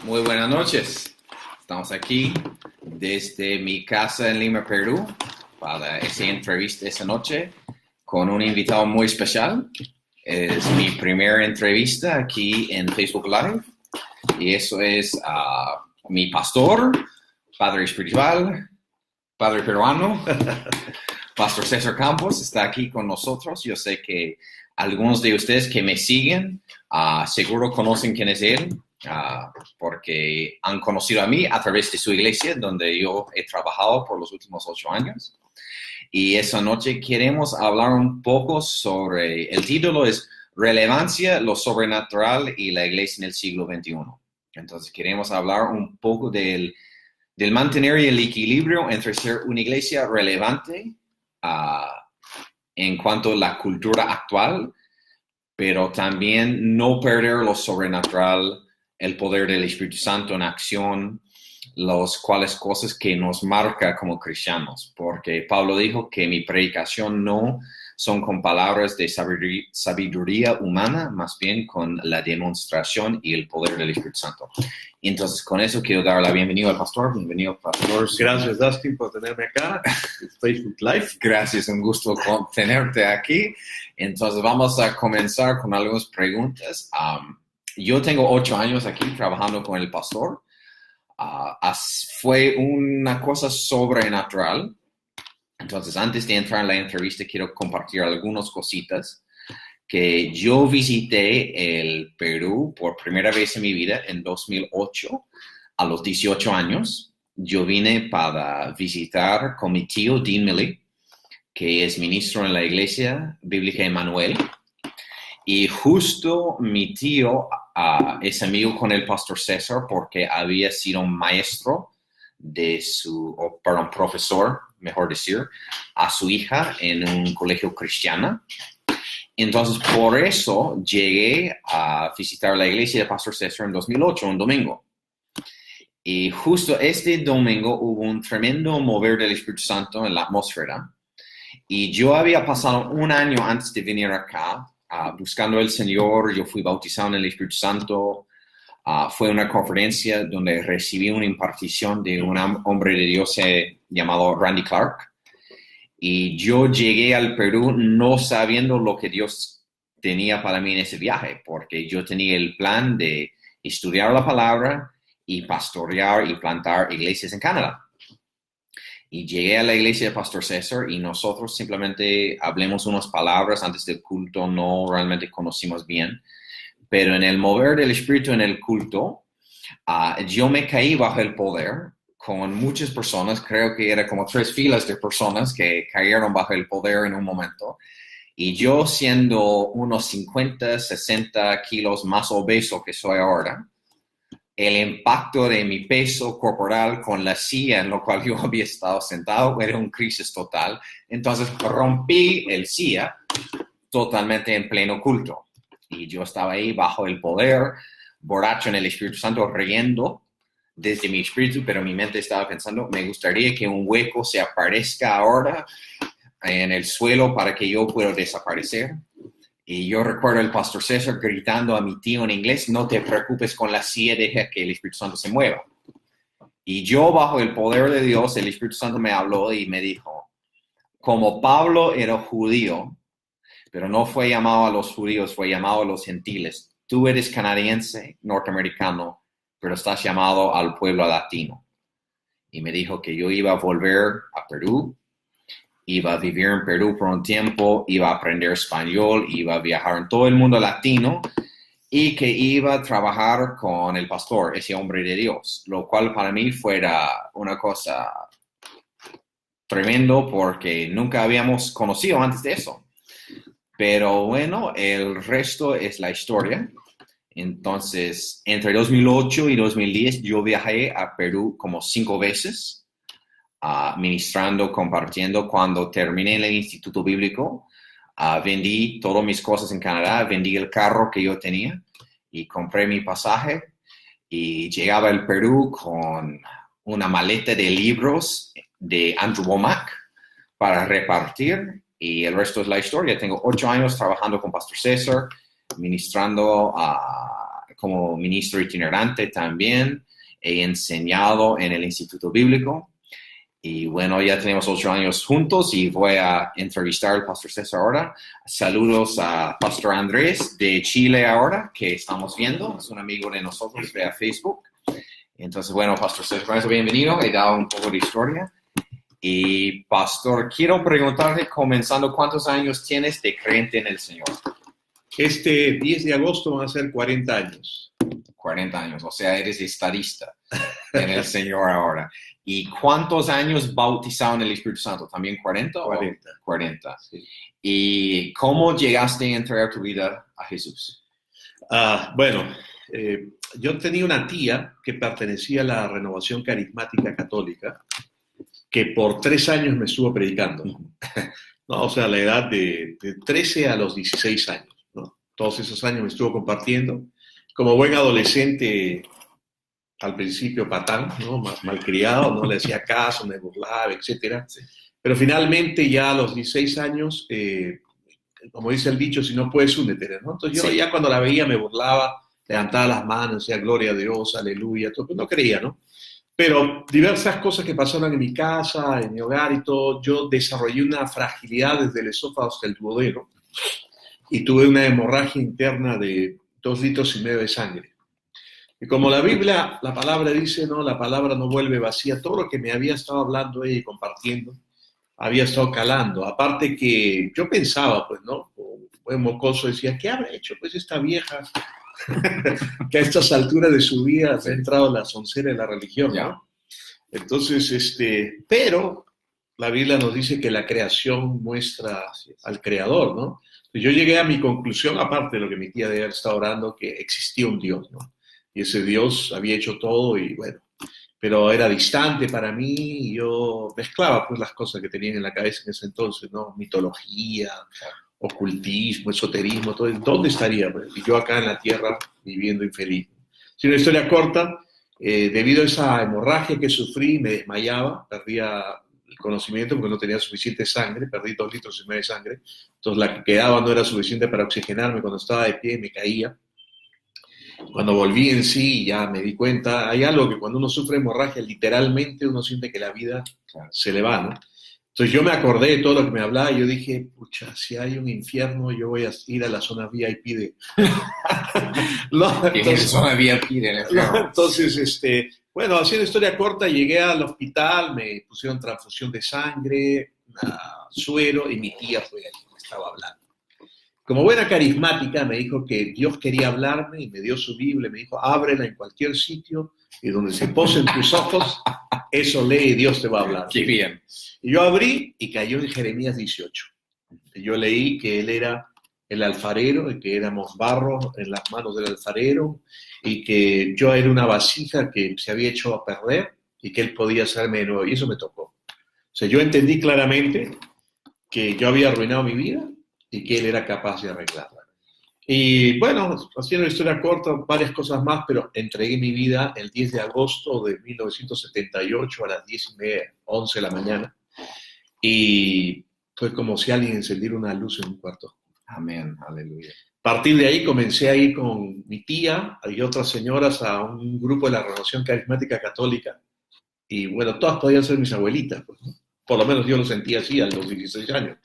Muy buenas noches. Estamos aquí desde mi casa en Lima, Perú, para esa entrevista esa noche con un invitado muy especial. Es mi primera entrevista aquí en Facebook Live y eso es mi pastor, padre espiritual, padre peruano, Pastor César Campos está aquí con nosotros. Yo sé que algunos de ustedes que me siguen seguro conocen quién es él. Porque han conocido a mí a través de su iglesia, donde yo he trabajado por los últimos 8 años. Y esa noche queremos hablar un poco sobre, el título es Relevancia, lo sobrenatural y la iglesia en el siglo XXI. Entonces queremos hablar un poco del mantener el equilibrio entre ser una iglesia relevante en cuanto a la cultura actual, pero también no perder lo sobrenatural, el poder del Espíritu Santo en acción, las cuales cosas que nos marca como cristianos. Porque Pablo dijo que mi predicación no son con palabras de sabiduría humana, más bien con la demostración y el poder del Espíritu Santo. Y entonces con eso quiero dar la bienvenida al pastor. Bienvenido, pastor. Gracias, Dustin, por tenerme acá en Facebook Live. Gracias, un gusto tenerte aquí. Entonces vamos a comenzar con algunas preguntas. Yo tengo 8 años aquí trabajando con el pastor. Fue una cosa sobrenatural. Entonces, antes de entrar en la entrevista, quiero compartir algunas cositas. Que yo visité el Perú por primera vez en mi vida en 2008, a los 18 años. Yo vine para visitar con mi tío Dean Milley, que es ministro en la Iglesia Bíblica Emmanuel. Y justo mi tío es amigo con el pastor César porque había sido maestro de profesor, mejor decir, a su hija en un colegio cristiano. Entonces, por eso llegué a visitar la iglesia de pastor César en 2008, un domingo. Y justo este domingo hubo un tremendo mover del Espíritu Santo en la atmósfera. Y yo había pasado un año antes de venir acá buscando al Señor. Yo fui bautizado en el Espíritu Santo. Fue una conferencia donde recibí una impartición de un hombre de Dios llamado Randy Clark. Y yo llegué al Perú no sabiendo lo que Dios tenía para mí en ese viaje, porque yo tenía el plan de estudiar la palabra y pastorear y plantar iglesias en Canadá. Y llegué a la iglesia de Pastor César y nosotros simplemente hablemos unas palabras antes del culto, no realmente conocimos bien. Pero en el mover del Espíritu en el culto, yo me caí bajo el poder con muchas personas. Creo que era como 3 filas de personas que cayeron bajo el poder en un momento. Y yo siendo unos 50, 60 kilos más obeso que soy ahora, el impacto de mi peso corporal con la silla en la cual yo había estado sentado era una crisis total. Entonces rompí el silla totalmente en pleno culto. Y yo estaba ahí bajo el poder, borracho en el Espíritu Santo, riendo desde mi espíritu, pero mi mente estaba pensando, me gustaría que un hueco se aparezca ahora en el suelo para que yo pueda desaparecer. Y yo recuerdo al pastor César gritando a mi tío en inglés, no te preocupes con la silla, deja que el Espíritu Santo se mueva. Y yo bajo el poder de Dios, el Espíritu Santo me habló y me dijo, como Pablo era judío, pero no fue llamado a los judíos, fue llamado a los gentiles. Tú eres canadiense, norteamericano, pero estás llamado al pueblo latino. Y me dijo que yo iba a volver a Perú, iba a vivir en Perú por un tiempo, iba a aprender español, iba a viajar en todo el mundo latino y que iba a trabajar con el pastor, ese hombre de Dios, lo cual para mí fuera una cosa tremendo porque nunca habíamos conocido antes de eso. Pero bueno, el resto es la historia. Entonces, entre 2008 y 2010, yo viajé a Perú como 5 veces, ministrando, compartiendo. Cuando terminé en el Instituto Bíblico, vendí todas mis cosas en Canadá, vendí el carro que yo tenía y compré mi pasaje y llegaba al Perú con una maleta de libros de Andrew Wommack para repartir. Y el resto es la historia. Tengo 8 años trabajando con Pastor César, ministrando como ministro itinerante también. He enseñado en el Instituto Bíblico. Y bueno, ya tenemos 8 años juntos y voy a entrevistar al Pastor César ahora. Saludos a Pastor Andrés de Chile ahora, que estamos viendo. Es un amigo de nosotros de Facebook. Entonces, bueno, Pastor César, bienvenido. He dado un poco de historia. Y, Pastor, quiero preguntarte, comenzando, ¿cuántos años tienes de creyente en el Señor? Este 10 de agosto van a ser 40 años. 40 años, o sea, eres estadista en el Señor ahora. ¿Y cuántos años bautizado en el Espíritu Santo? ¿También 40? 40. 40. Sí. ¿Y cómo llegaste a entregar tu vida a Jesús? Bueno, yo tenía una tía que pertenecía a la Renovación Carismática Católica, que por 3 años me estuvo predicando. ¿No? O sea, la edad de 13 a los 16 años. ¿No? Todos esos años me estuvo compartiendo. Como buen adolescente, al principio patán, ¿no? Malcriado, no le hacía caso, me burlaba, etc. Sí. Pero finalmente ya a los 16 años, como dice el dicho, si no puedes, únete, ¿no? Entonces yo ya cuando la veía me burlaba, levantaba las manos, decía gloria a Dios, aleluya, todo, no creía, ¿no? Pero diversas cosas que pasaron en mi casa, en mi hogar y todo, yo desarrollé una fragilidad desde el esófago hasta el duodeno y tuve una hemorragia interna de 2,5 litros de sangre. Y como la Biblia, la palabra dice, no, la palabra no vuelve vacía, todo lo que me había estado hablando ella y compartiendo, había estado calando. Aparte que yo pensaba, pues, ¿no? Como buen mocoso decía, ¿qué habrá hecho pues esta vieja que a estas alturas de su vida ha entrado en la soncera de la religión, ¿no? Entonces, pero la Biblia nos dice que la creación muestra al Creador, ¿no? Yo llegué a mi conclusión, aparte de lo que mi tía de haber estado orando, que existía un Dios, ¿no? Y ese Dios había hecho todo y bueno, pero era distante para mí y yo mezclaba pues las cosas que tenía en la cabeza en ese entonces, ¿no? Mitología, ocultismo, esoterismo, todo. ¿Dónde estaría? Pues? Y yo acá en la tierra viviendo infeliz. Si una historia corta, debido a esa hemorragia que sufrí, me desmayaba, perdía el conocimiento porque no tenía suficiente sangre, perdí 2,5 litros de sangre, entonces la que quedaba no era suficiente para oxigenarme, cuando estaba de pie me caía. Cuando volví en sí ya me di cuenta, hay algo que cuando uno sufre hemorragia, literalmente uno siente que la vida se le va, ¿no? Entonces yo me acordé de todo lo que me hablaba y yo dije, pucha, si hay un infierno, yo voy a ir a la zona VIP de... no, entonces, zona VIP de entonces, bueno, haciendo historia corta, llegué al hospital, me pusieron transfusión de sangre, suero, y mi tía fue ahí, me estaba hablando. Como buena carismática, me dijo que Dios quería hablarme y me dio su Biblia, me dijo, ábrela en cualquier sitio y donde se posen tus ojos, eso lee y Dios te va a hablar. Qué bien. Y yo abrí y cayó en Jeremías 18. Y yo leí que él era el alfarero y que éramos barro en las manos del alfarero y que yo era una vasija que se había hecho a perder y que él podía hacerme de nuevo. Y eso me tocó. O sea, yo entendí claramente que yo había arruinado mi vida y que él era capaz de arreglarla. Y bueno, haciendo una historia corta, varias cosas más, pero entregué mi vida el 10 de agosto de 1978 a las 10:30, 11 de la mañana. Y fue como si alguien encendiera una luz en un cuarto. Amén, aleluya. A partir de ahí comencé a ir con mi tía y otras señoras a un grupo de la Renovación Carismática Católica. Y bueno, todas podían ser mis abuelitas, pues, ¿no? Por lo menos yo lo sentía así a los 16 años.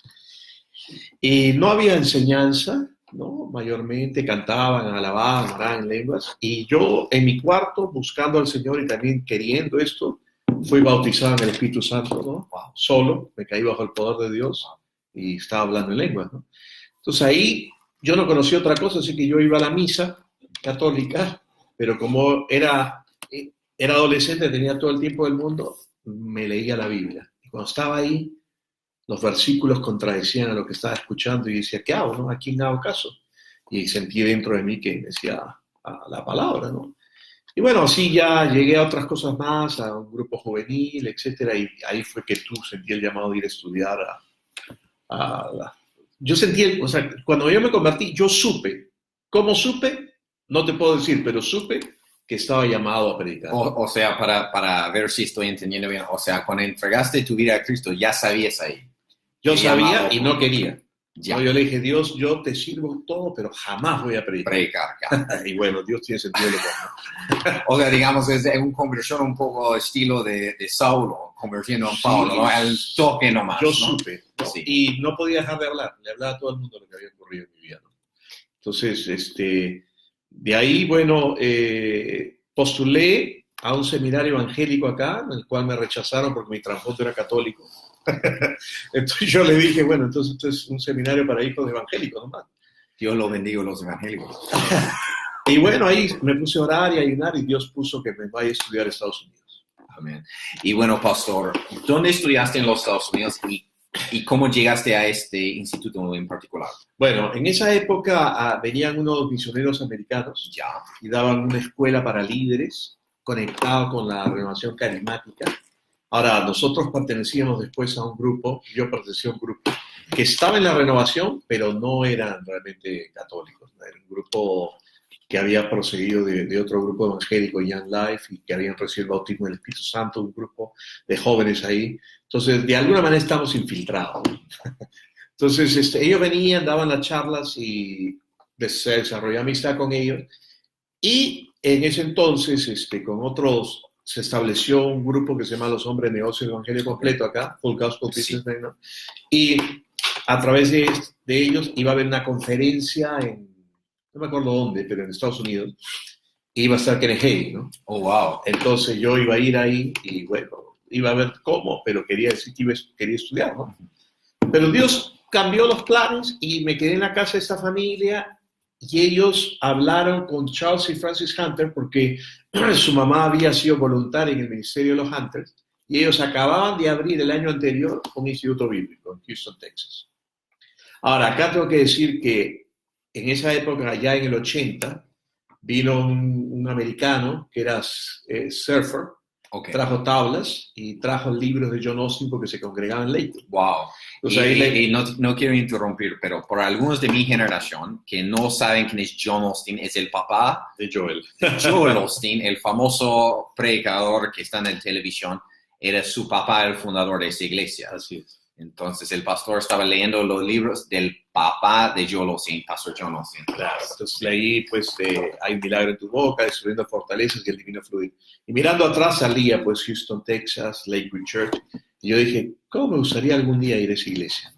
Y no había enseñanza, ¿no? Mayormente cantaban, alababan, oraban en lenguas. Y yo en mi cuarto, buscando al Señor y también queriendo esto, fui bautizado en el Espíritu Santo, ¿no? Solo, me caí bajo el poder de Dios y estaba hablando en lenguas, ¿no? Entonces ahí yo no conocía otra cosa, así que yo iba a la misa católica, pero como era adolescente, tenía todo el tiempo del mundo, me leía la Biblia. Y cuando estaba ahí, los versículos contradecían a lo que estaba escuchando y decía, ¿qué hago, no? ¿A quién hago caso? Y sentí dentro de mí que decía la palabra, ¿no? Y bueno, así ya llegué a otras cosas más, a un grupo juvenil, etcétera, y ahí fue que tú sentí el llamado de ir a estudiar Yo sentí, o sea, cuando yo me convertí, yo supe. ¿Cómo supe? No te puedo decir, pero supe que estaba llamado a predicar. O sea, para ver si estoy entendiendo bien, o sea, cuando entregaste tu vida a Cristo, ya sabías ahí. Yo sabía y no quería. Ya. No, yo le dije, Dios, yo te sirvo todo, pero jamás voy a predicar. Y bueno, Dios tiene sentido del humor, ¿no? O sea, digamos, es una conversión un poco estilo de Saulo, convirtiendo en Pablo, ¿no? Al toque nomás, yo ¿no? supe, ¿no? Sí. Y no podía dejar de hablar. Le hablaba a todo el mundo lo que había ocurrido en mi vida, ¿no? Entonces, de ahí, bueno, postulé a un seminario evangélico acá, en el cual me rechazaron porque mi trasfondo era católico. Entonces yo le dije, bueno, entonces esto es un seminario para hijos evangélicos nomás. Dios lo bendiga a los evangélicos. Y bueno, ahí me puse a orar y a ayunar y Dios puso que me vaya a estudiar a Estados Unidos. Amén. Y bueno, pastor, ¿dónde estudiaste en los Estados Unidos y cómo llegaste a este instituto en particular? Bueno, en esa época venían unos misioneros americanos Ya. y daban una escuela para líderes conectado con la renovación carismática. Ahora, nosotros pertenecíamos después a un grupo, yo pertenecía a un grupo que estaba en la renovación, pero no eran realmente católicos, ¿no? Era un grupo que había procedido de otro grupo evangélico, Young Life, y que habían recibido el bautismo del Espíritu Santo, un grupo de jóvenes ahí. Entonces, de alguna manera estamos infiltrados. Entonces, ellos venían, daban las charlas y se desarrolló amistad con ellos. Y en ese entonces, con otros, se estableció un grupo que se llama Los Hombres de Negocio del Evangelio Completo acá, Full Gospel Businessmen, ¿no? Y a través de ellos iba a haber una conferencia no me acuerdo dónde, pero en Estados Unidos, iba a estar Kenneth Hagin, ¿no? Oh, wow. Entonces yo iba a ir ahí y bueno, iba a ver cómo, pero quería decir que quería estudiar, ¿no? Pero Dios cambió los planes y me quedé en la casa de esta familia y ellos hablaron con Charles y Francis Hunter porque su mamá había sido voluntaria en el ministerio de los Hunters y ellos acababan de abrir el año anterior un instituto bíblico en Houston, Texas. Ahora, acá tengo que decir que en esa época, ya en el 80, vino un americano que era surfer, Okay. trajo tablas y trajo libros de John Austin porque se congregaban en Lakewood. Wow. Y no quiero interrumpir, pero por algunos de mi generación que no saben quién es John Austin, es el papá de Joel. Joel Austin, el famoso predicador que está en la televisión, era su papá, el fundador de esa iglesia. Así es. Entonces el pastor estaba leyendo los libros del papá de Joel Austin, Pastor John Austin. Claro, entonces leí, pues, hay un milagro en tu boca, destruyendo fortalezas y el divino fluir. Y mirando atrás salía, pues, Houston, Texas, Lakewood Church. Y yo dije, ¿cómo me gustaría algún día ir a esa iglesia?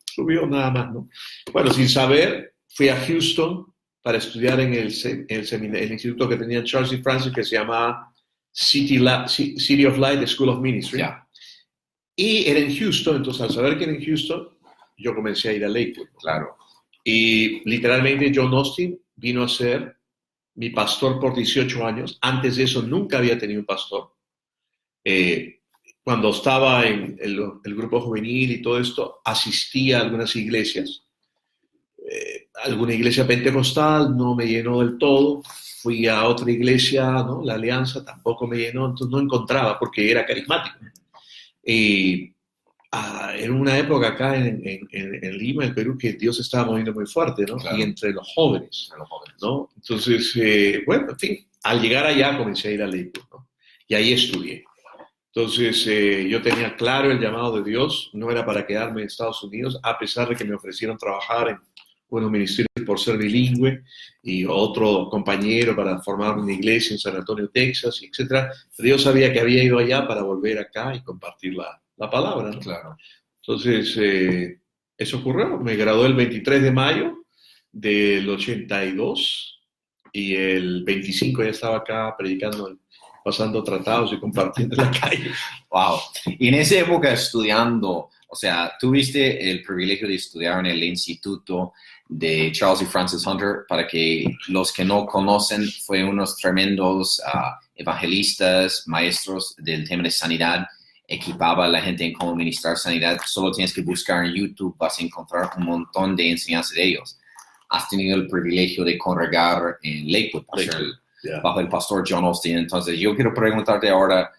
Subió nada más, ¿no? Bueno, sin saber, fui a Houston para estudiar en el instituto que tenía Charles y Francis, que se llamaba City of Light, the School of Ministry. Yeah. Y era en Houston, entonces al saber que era en Houston, yo comencé a ir a Lakewood. Claro. Y literalmente John Austin vino a ser mi pastor por 18 años. Antes de eso nunca había tenido un pastor. Cuando estaba en el grupo juvenil y todo esto, asistía a algunas iglesias. Alguna iglesia pentecostal no me llenó del todo. Fui a otra iglesia, ¿no? La Alianza, tampoco me llenó, entonces no encontraba porque era carismático. Y en una época acá en Lima, en Perú, que Dios estaba moviendo muy fuerte, ¿no? Claro. Y entre los jóvenes, ¿no? Entonces, bueno, en fin, al llegar allá comencé a ir a Lakewood, ¿no? Y ahí estudié. Entonces, yo tenía claro el llamado de Dios, no era para quedarme en Estados Unidos, a pesar de que me ofrecieron trabajar en buenos ministerios por ser bilingüe y otro compañero para formar una iglesia en San Antonio, Texas, etc. Pero yo sabía que había ido allá para volver acá y compartir la palabra, ¿no? Claro. Entonces, eso ocurrió. Me gradué el 23 de mayo del 82 y el 25 ya estaba acá predicando, pasando tratados y compartiendo en la calle. Wow. Y en esa época estudiando, o sea, tuviste el privilegio de estudiar en el instituto de Charles y Francis Hunter. Para que los que no conocen, fue unos tremendos evangelistas, maestros del tema de sanidad. Equipaba a la gente en cómo ministrar sanidad. Solo tienes que buscar en YouTube, vas a encontrar un montón de enseñanzas de ellos. Has tenido el privilegio de congregar en Lakewood, bajo el pastor John Austin. Entonces, yo quiero preguntarte ahora,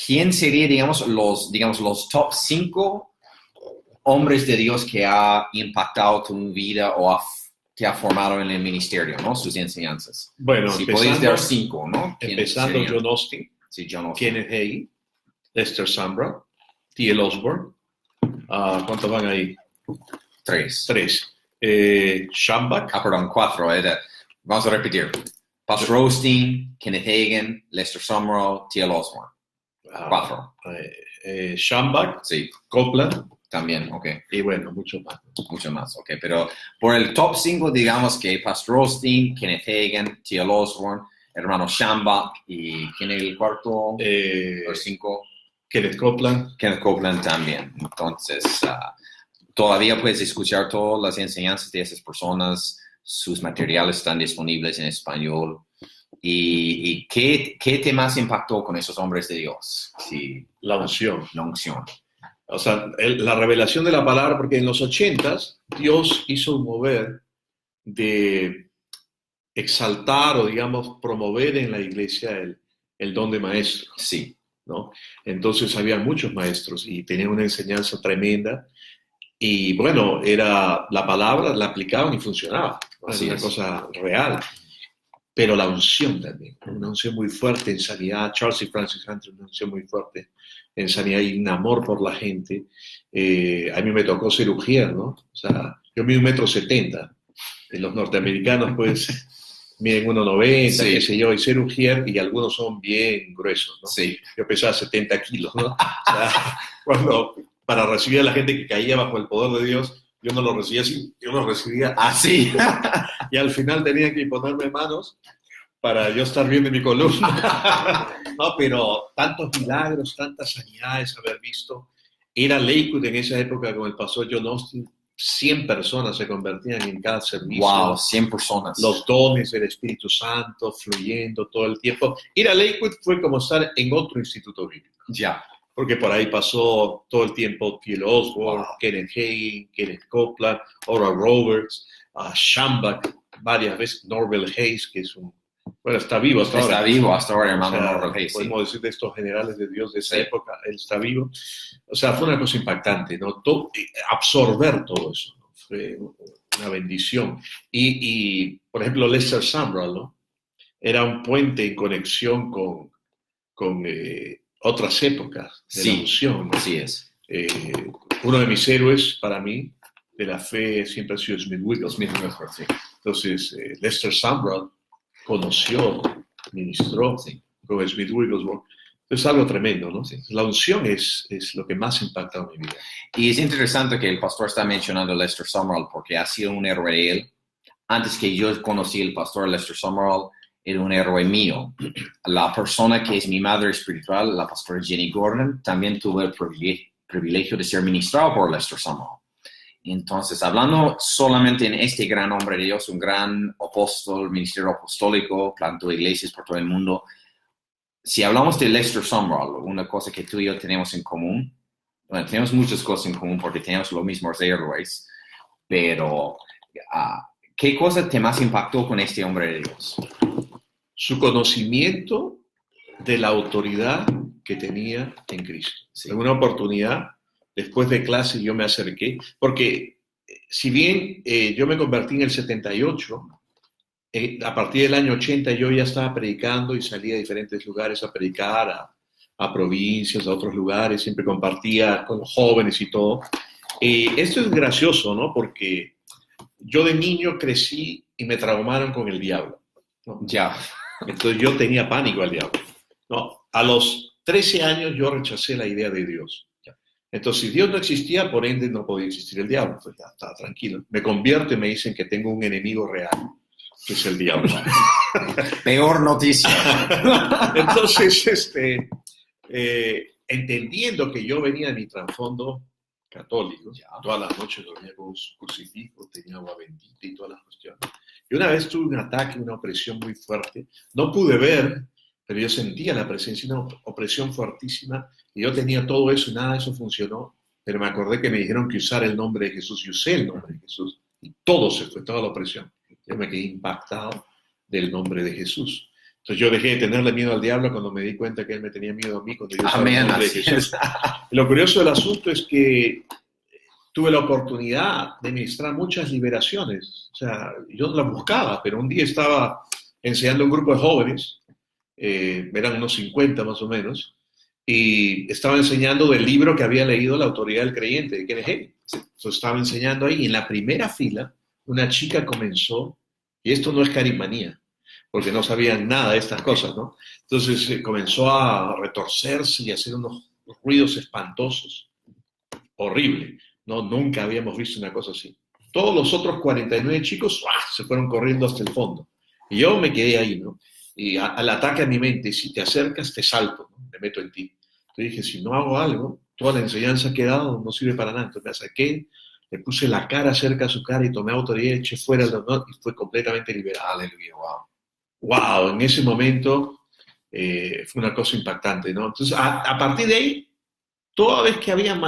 ¿quién sería, digamos, los top 5 hombres de Dios que ha impactado tu vida o te ha formado en el ministerio, ¿no? Sus enseñanzas. Bueno, si podéis dar 5, ¿no? Empezando John Austin, sí, John Austin, Kenneth Hagin, Lester Sambra, T.L. Osborne. ¿Cuántos van ahí? Tres. Schambach. Perdón, cuatro. Vamos a repetir. Pastor Osteen, Kenneth Hagin, Lester Sumrall, T.L. Osborne. Cuatro. Schambach. Sí. Copeland. También, ok. Y bueno, mucho más. Ok. Pero por el top 5, digamos que Pastor Osteen, Kenneth Hagin, T.L. Osborne, hermano Schambach, y ¿quién es el cuarto? Los 5. Kenneth Copeland También. Entonces, todavía puedes escuchar todas las enseñanzas de esas personas. Sus materiales están disponibles en español. ¿Y qué te más impactó con esos hombres de Dios? Sí, la unción. O sea, la revelación de la palabra, porque en los 80s Dios hizo un mover de exaltar o, digamos, promover en la iglesia el don de maestro. Sí. ¿No? Entonces había muchos maestros y tenían una enseñanza tremenda. Y bueno, era la palabra, la aplicaban y funcionaba. Era una cosa real. Pero la unción también, una unción muy fuerte en sanidad. Charles y Francis Hunter, una unción muy fuerte en sanidad y un amor por la gente. A mí me tocó ser ujier, ¿no? O sea, yo mido 1,70 m. Los norteamericanos, pues, miden 1,90 m, qué sé yo, y ser ujier, y algunos son bien gruesos, ¿no? Sí. Yo pesaba 70 kilos, ¿no? O sea, para recibir a la gente que caía bajo el poder de Dios, yo no lo recibía así, yo lo recibía así. Y al final tenía que ponerme manos para yo estar bien de mi columna. No, pero tantos milagros, tantas sanidades haber visto. Era Lakewood en esa época con el pastor John Austin. 100 personas se convertían en cada servicio. Wow, 100 personas. Los dones del Espíritu Santo fluyendo todo el tiempo. Ir a Lakewood fue como estar en otro instituto bíblico. Ya. Porque por ahí pasó todo el tiempo T.L. Osborne, Kenneth Hagin, Kenneth Copeland, Oral Roberts, Schambach, varias veces, Norvel Hayes, que es está vivo hasta ahora. Está vivo hasta ahora, hermano, o sea, Norvel Hayes. Podemos decir de estos generales de Dios de esa época, él está vivo. O sea, fue una cosa impactante, ¿no? Absorber todo eso, ¿no? Fue una bendición. Y, por ejemplo, Lester Sumrall, ¿no? Era un puente en conexión con otras épocas de la unción, ¿no? Así es. Uno de mis héroes para mí de la fe siempre ha sido Smith Wigglesworth. Sí. Entonces, Lester Sumrall conoció, ministró con Smith Wigglesworth. Es algo tremendo, ¿no? Sí. La unción es lo que más impacta en mi vida. Y es interesante que el pastor está mencionando a Lester Sumrall porque ha sido un héroe de él. Antes que yo conocí al pastor Lester Sumrall, era un héroe mío. La persona que es mi madre espiritual, la pastora Jenny Gordon, también tuvo el privilegio de ser ministrado por Lester Sumrall. Entonces, hablando solamente en este gran hombre de Dios, un gran apóstol, ministerio apostólico, plantó iglesias por todo el mundo. Si hablamos de Lester Sumrall, una cosa que tú y yo tenemos en común, bueno, tenemos muchas cosas en común porque tenemos los mismos héroes, pero ¿qué cosa te más impactó con este hombre de Dios? Su conocimiento de la autoridad que tenía en Cristo. En una oportunidad, después de clase, yo me acerqué, porque si bien yo me convertí en el 78, a partir del año 80 yo ya estaba predicando y salía a diferentes lugares a predicar, a provincias, a otros lugares, siempre compartía con los jóvenes y todo. Esto es gracioso, ¿no? Porque yo de niño crecí y me traumaron con el diablo, ¿no? Ya. Entonces yo tenía pánico al diablo, ¿no? A los 13 años yo rechacé la idea de Dios. Entonces, si Dios no existía, por ende no podía existir el diablo. Pues ya estaba tranquilo. Me convierto y me dicen que tengo un enemigo real, que es el diablo. Peor noticia. Entonces, entendiendo que yo venía de mi trasfondo católico, todas las noches dormía con un crucifijo, tenía agua bendita y todas las cuestiones. Y una vez tuve un ataque, una opresión muy fuerte. No pude ver, pero yo sentía la presencia, una opresión fuertísima. Y yo tenía todo eso y nada de eso funcionó. Pero me acordé que me dijeron que usara el nombre de Jesús. Y usé el nombre de Jesús. Y todo se fue, toda la opresión. Yo me quedé impactado del nombre de Jesús. Entonces yo dejé de tenerle miedo al diablo cuando me di cuenta que él me tenía miedo a mí cuando yo usaba el nombre de Jesús. Lo curioso del asunto es que tuve la oportunidad de ministrar muchas liberaciones. O sea, yo no las buscaba, pero un día estaba enseñando a un grupo de jóvenes, eran unos 50 más o menos, y estaba enseñando del libro que había leído La autoridad del creyente, de Kenneth Hagin. Entonces estaba enseñando ahí y en la primera fila una chica comenzó, y esto no es carismanía, porque no sabían nada de estas cosas, ¿no? Entonces comenzó a retorcerse y a hacer unos ruidos espantosos, horrible, ¿no? Nunca habíamos visto una cosa así. Todos los otros 49 chicos se fueron corriendo hasta el fondo. Y yo me quedé ahí, ¿no? Y al ataque a mi mente, si te acercas, te salto, ¿no? Me meto en ti. Entonces dije, si no hago algo, toda la enseñanza que he dado no sirve para nada. Entonces me acerqué, le puse la cara cerca a su cara y tomé autoridad, eché fuera el dolor y fue completamente liberado. Aleluya, wow. Wow, en ese momento fue una cosa impactante, ¿no? Entonces, a partir de ahí, toda vez que había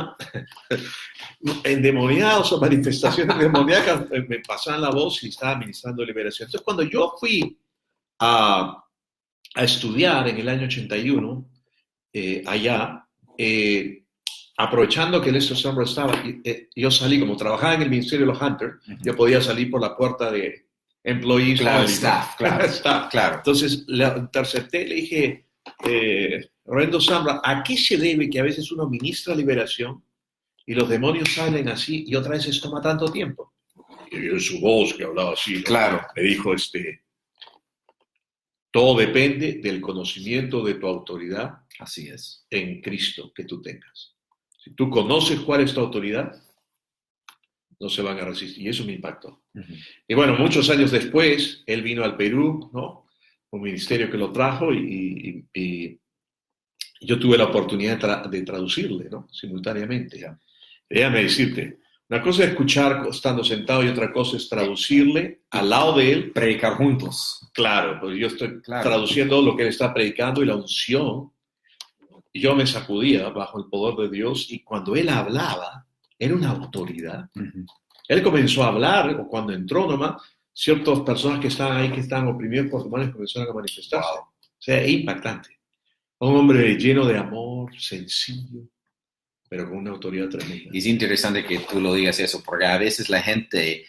endemoniados o manifestaciones demoníacas, me pasaban la voz y estaba ministrando liberación. Entonces, cuando yo fui a estudiar en el año 81, allá, aprovechando que Lester Sumrall estaba, yo salí, como trabajaba en el Ministerio de los Hunters, yo podía salir por la puerta de employees. Claro, staff, claro, staff. claro. Entonces, la intercepté, le dije, Reverendo Sumrall, ¿a qué se debe que a veces uno ministra liberación y los demonios salen así y otra vez toma tanto tiempo? Y en su voz que hablaba así, ¿no? Claro. Me dijo, todo depende del conocimiento de tu autoridad. Así es. En Cristo que tú tengas. Si tú conoces cuál es tu autoridad, no se van a resistir. Y eso me impactó. Uh-huh. Y bueno, muchos años después, él vino al Perú, ¿no? Un ministerio que lo trajo y yo tuve la oportunidad de traducirle, ¿no? Simultáneamente. Yeah. Déjame decirte, una cosa es escuchar estando sentado y otra cosa es traducirle al lado de él. Predicar juntos. Claro, pues yo estoy traduciendo lo que él está predicando y la unción. Yo me sacudía bajo el poder de Dios y cuando él hablaba, era una autoridad. Uh-huh. Él comenzó a hablar, o cuando entró nomás, ciertas personas que estaban ahí, que estaban oprimidos por demonios, comenzaron a manifestarse. Wow. O sea, es impactante. Un hombre lleno de amor, sencillo, pero con una autoridad tremenda. Y es interesante que tú lo digas eso, porque a veces la gente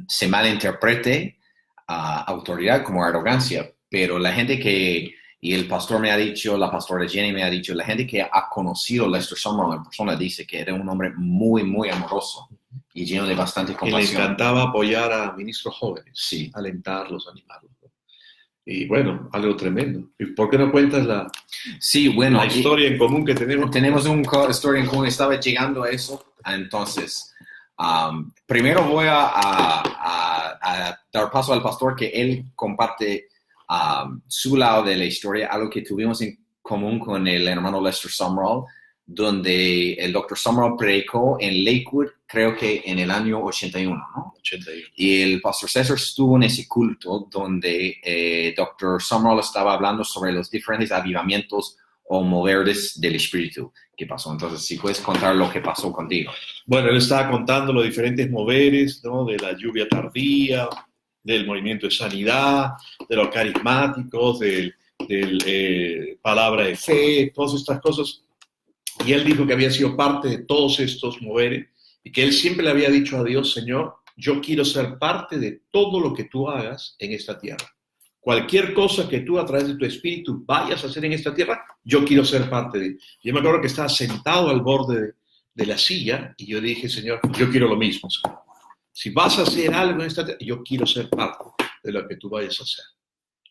se malinterprete autoridad como arrogancia, pero la gente que... Y el pastor me ha dicho, la pastora Jenny me ha dicho, la gente que ha conocido a Lester Sumrall en persona dice que era un hombre muy, muy amoroso y lleno de bastante compasión. Y le encantaba apoyar a ministros jóvenes, sí, alentarlos, animarlos. Y bueno, algo tremendo. ¿Y por qué no cuentas la historia en común que tenemos? Tenemos una historia en común, estaba llegando a eso. Entonces, primero voy a dar paso al pastor que él comparte su lado de la historia, algo que tuvimos en común con el hermano Lester Sumrall, donde el Dr. Sumrall predicó en Lakewood, creo que en el año 81, ¿no? 81. Y el pastor César estuvo en ese culto donde Dr. Sumrall estaba hablando sobre los diferentes avivamientos o moveres del Espíritu que pasó. Entonces, si puedes contar lo que pasó contigo. Bueno, él estaba contando los diferentes moveres, ¿no? De la lluvia tardía, del movimiento de sanidad, de los carismáticos, del palabra de fe, todas estas cosas. Y él dijo que había sido parte de todos estos moveres y que él siempre le había dicho a Dios, Señor, yo quiero ser parte de todo lo que tú hagas en esta tierra. Cualquier cosa que tú a través de tu espíritu vayas a hacer en esta tierra, yo quiero ser parte de. Yo me acuerdo que estaba sentado al borde de la silla y yo dije, Señor, yo quiero lo mismo, Señor. Si vas a hacer algo en esta tierra, yo quiero ser parte de lo que tú vayas a hacer.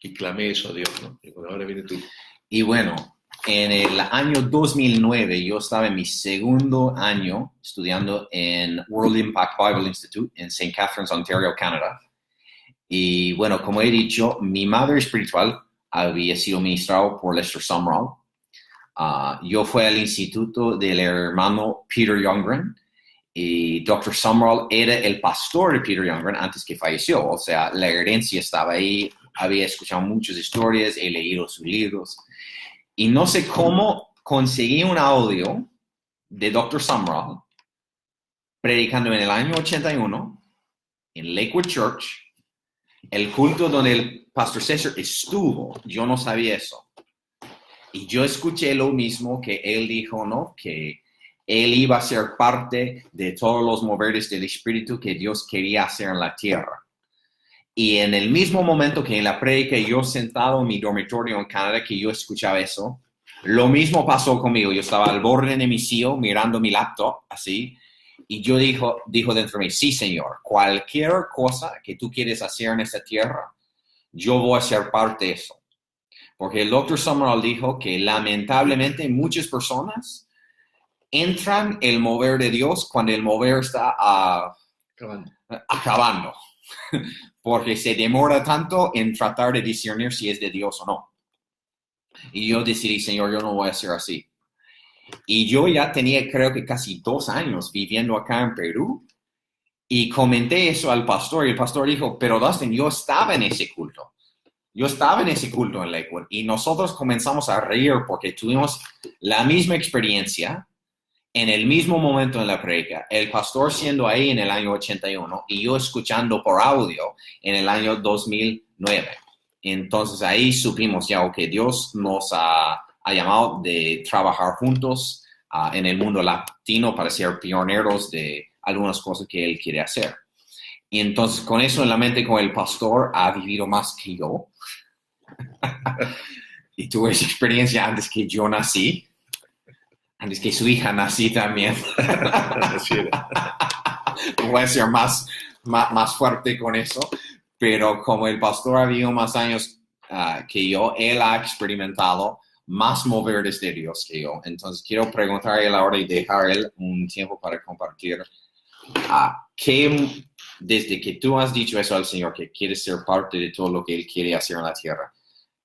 Y clamé eso a Dios, ¿no? Y bueno, ahora viene tú. Y bueno, en el año 2009, yo estaba en mi segundo año estudiando en World Impact Bible Institute en St. Catharines, Ontario, Canadá. Y bueno, como he dicho, mi madre espiritual había sido ministrado por Lester Sumrall. Yo fui al instituto del hermano Peter Youngren. Y Dr. Sumrall era el pastor de Peter Youngren antes que falleció. O sea, la herencia estaba ahí. Había escuchado muchas historias, he leído sus libros. Y no sé cómo conseguí un audio de Dr. Sumrall predicando en el año 81 en Lakewood Church, el culto donde el pastor César estuvo. Yo no sabía eso. Y yo escuché lo mismo que él dijo, ¿no? Que él iba a ser parte de todos los moveres del Espíritu que Dios quería hacer en la tierra. Y en el mismo momento que en la prédica, yo sentado en mi dormitorio en Canadá, que yo escuchaba eso, lo mismo pasó conmigo. Yo estaba al borde de mi silla mirando mi laptop, así, Y yo dijo dentro de mí, sí, Señor, cualquier cosa que tú quieres hacer en esta tierra, yo voy a ser parte de eso. Porque el Dr. Summerall dijo que lamentablemente muchas personas entran el mover de Dios cuando el mover está acabando. Porque se demora tanto en tratar de discernir si es de Dios o no. Y yo decidí, Señor, yo no voy a ser así. Y yo ya tenía, creo que casi 2 años viviendo acá en Perú. Y comenté eso al pastor. Y el pastor dijo, pero Dustin, yo estaba en ese culto. Yo estaba en ese culto en Lakewood. Y nosotros comenzamos a reír porque tuvimos la misma experiencia en el mismo momento en la predica. El pastor siendo ahí en el año 81 y yo escuchando por audio en el año 2009. Entonces ahí supimos ya que Dios nos ha llamado de trabajar juntos en el mundo latino para ser pioneros de algunas cosas que Él quiere hacer. Y entonces con eso en la mente, con el pastor ha vivido más que yo. Y tuve esa experiencia antes que yo nací. Antes que su hija nací también. Voy a ser más fuerte con eso. Pero como el pastor ha vivido más años que yo, él ha experimentado más mover desde Dios que yo. Entonces quiero preguntar a él ahora y dejar él un tiempo para compartir. Desde que tú has dicho eso al Señor, que quieres ser parte de todo lo que Él quiere hacer en la tierra,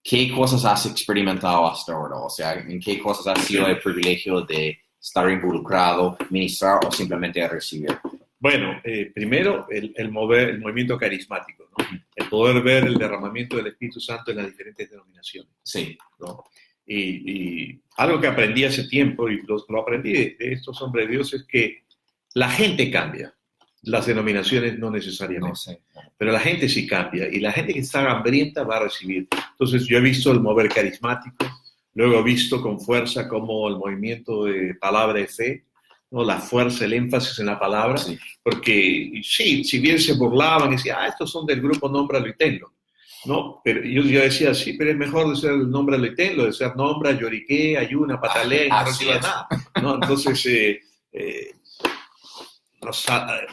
¿qué cosas has experimentado hasta ahora? O sea, ¿en qué cosas has sido el privilegio de estar involucrado, ministrar o simplemente recibir? Bueno, primero el movimiento carismático, ¿no? El poder ver el derramamiento del Espíritu Santo en las diferentes denominaciones. Sí. ¿No? Y algo que aprendí hace tiempo, y lo aprendí de estos hombres de Dios, es que la gente cambia. Las denominaciones no necesariamente. No sé. Pero la gente sí cambia. Y la gente que está hambrienta va a recibir. Entonces yo he visto el mover carismático. Luego he visto con fuerza como el movimiento de palabra de fe, ¿no? La fuerza, el énfasis en la palabra. Sí. Porque sí, si bien se burlaban y decían, estos son del grupo Nómbralo y Tenlo, ¿no? Pero yo decía, sí, pero es mejor de ser el Nómbralo y Tenlo, de ser Nombra, Lloriqué, Ayuna, Patalea y no recibía nada, ¿no? Entonces nos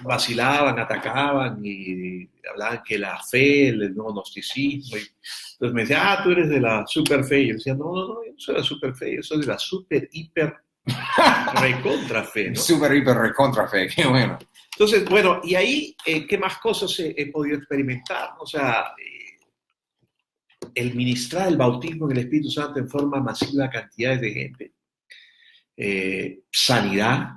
vacilaban, atacaban y hablaban que la fe, el nuevo gnosticismo. Entonces me decían, tú eres de la super fe. Y yo decía, no, yo no soy de la super fe, yo soy de la super, hiper, recontra fe, ¿no? Super, hiper, recontra fe, qué bueno. Entonces, bueno, y ahí, ¿qué más cosas he podido experimentar? O sea, el ministrar el bautismo en el Espíritu Santo en forma masiva a cantidades de gente. Sanidad.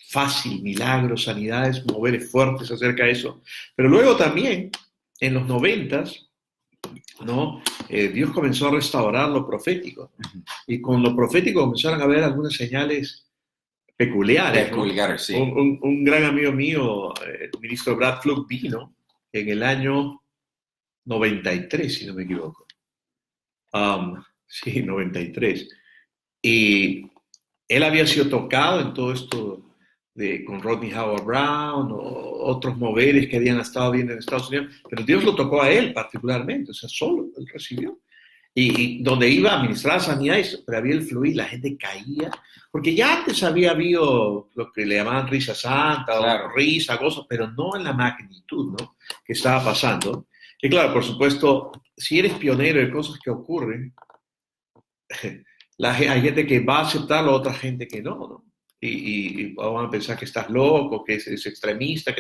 Fácil, milagros, sanidades, moveres fuertes acerca de eso. Pero luego también, en los 90s, ¿no? Dios comenzó a restaurar lo profético. Y con lo profético comenzaron a haber algunas señales peculiares. Peculiares, ¿no? sí. Un gran amigo mío, el ministro Brad Fluke, vino en el año 93, si no me equivoco. Sí, 93. Y él había sido tocado en todo esto con Rodney Howard Brown o otros moveres que habían estado viendo en Estados Unidos, pero Dios lo tocó a él particularmente, o sea, solo él recibió. Y donde iba a ministrar sanidad, pero había el fluir, la gente caía, porque ya antes había habido lo que le llamaban risa santa, claro, o risa, cosas, pero no en la magnitud, ¿no?, que estaba pasando. Y claro, por supuesto, si eres pionero de cosas que ocurren, hay gente que va a aceptarlo, otra gente que no, ¿no? Y van a pensar que estás loco, que es extremista,